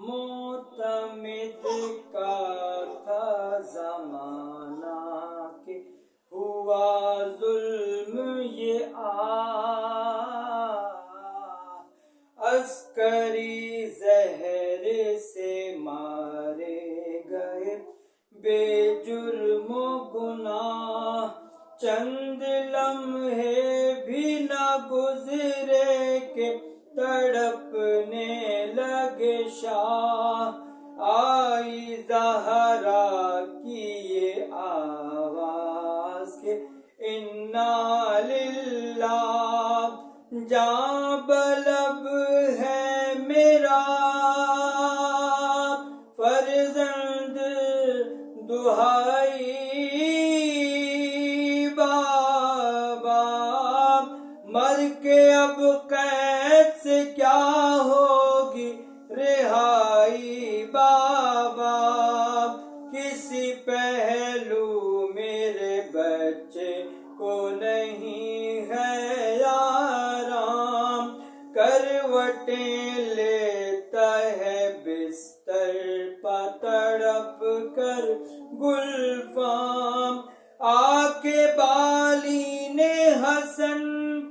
معتمد کا تھا زمانہ کہ ہوا ظلم یہ عسکری زہر سے مارے گئے بے جرم و گناہ، چند لمحے بھی نہ گزرے کہ تڑپنے لگے شاہ۔ آئی زہرا کی یہ آواز کہ انا للہ، جاں بلب ہے میرا فرزند دہائی بابا، مر کے اب قید سے کیا ہوگی رہائی بابا، کسی پہلو میرے بچے کو نہیں ہے آرام، کروٹیں لیتا ہے بستر پا تڑپ کر گلفام۔ آ کے بالی نے حسن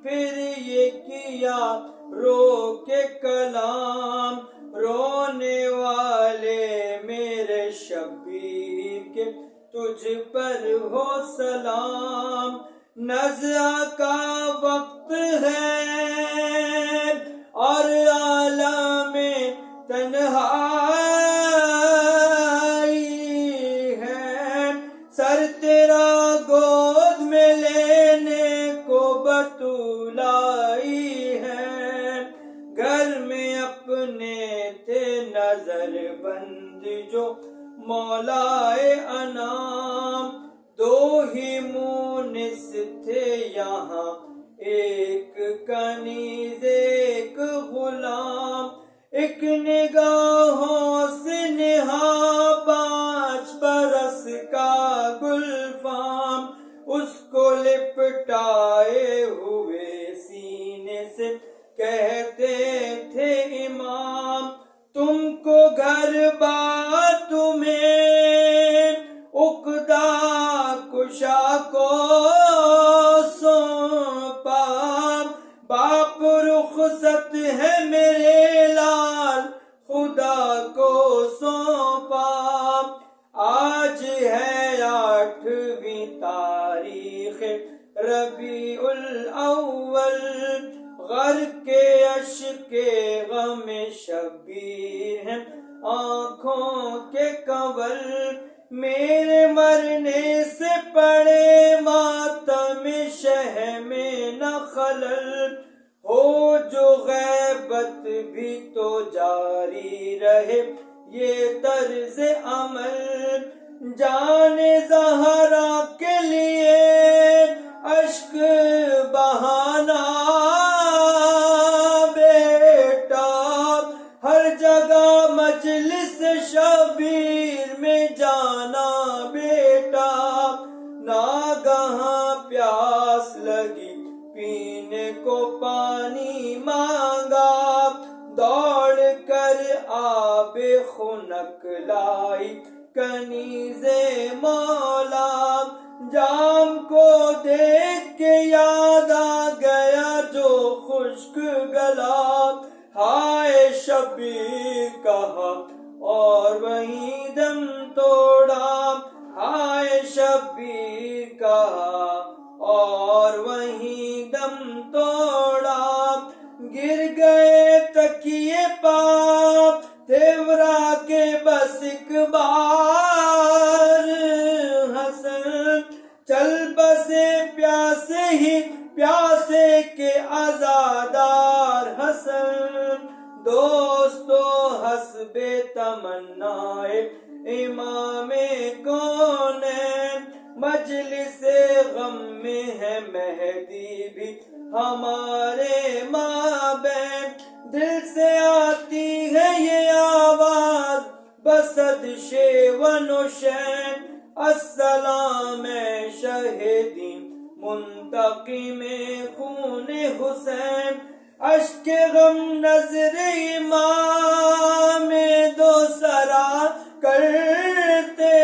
پھر یہ کیا رو کے کلام، رونے والے میرے شبیر کے تجھ پر ہو سلام، نزع کا وقت ہے اور عالم تنہائی ہے، سر تیرا گود میں لینے کو بطول آئی ہے، گھر میں اپنے تھے نظر بند جو مولائے انام، دو ہی مونس تھے یہاں، ایک کنیز ایک غلام، ایک نگاہوں سے نہا 5 برس کا گلفام، اس کو لپٹائے ہوئے سینے سے کہتے تھے امام، تم کو گھر بار تمہیں عقدہ کشا کو سونپا، باپ رخصت ہے میرے لال خدا کو سونپا، آج ہے 8ویں تاریخ ربیع الاول، غرق کے اشک غم شبیر ہیں آنکھوں کے کنول، میرے مرنے سے پڑے ماتم شہ میں نہ خلل، ہو جو غیبت بھی تو جاری رہے یہ طرز عمل، جان زہرا کے لیے اشک بہانا بیٹا، ہر جگہ مجلس شبیر میں جانا بیٹا، ناگہاں پیاس لگی پینے کو پانی مانگا، دوڑ کر آب خنک لائی کنیز مولا، جام کو دیکھ کے یاد آ گیا جو خشک گلا، ہائے شبیر کہا اور وہیں دم توڑا، ہائے شبیر کہا اور وہیں دم توڑا، گر گئے تکیے پا تیورا کے بس ایک بار حسن، چل بسے پیاسے ہی پیاسے کے عزادار حسن، دوستو حسب تمنائے امام کونین، مجلس غم میں ہے مہدی بھی ہمارے مابین، دل سے آتی ہے یہ آواز بسد شیون و شین، السلام شہیدی منتقم خون حسین، اشک غم نظر امام دو کرتے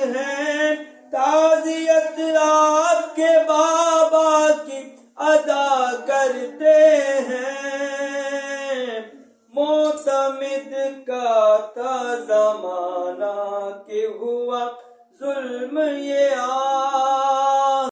ہیں، تعزیت آپ کے بابا کی ادا کرتے ہیں۔ معتمد کا تھا زمانہ کہ ہوا ظلم یہ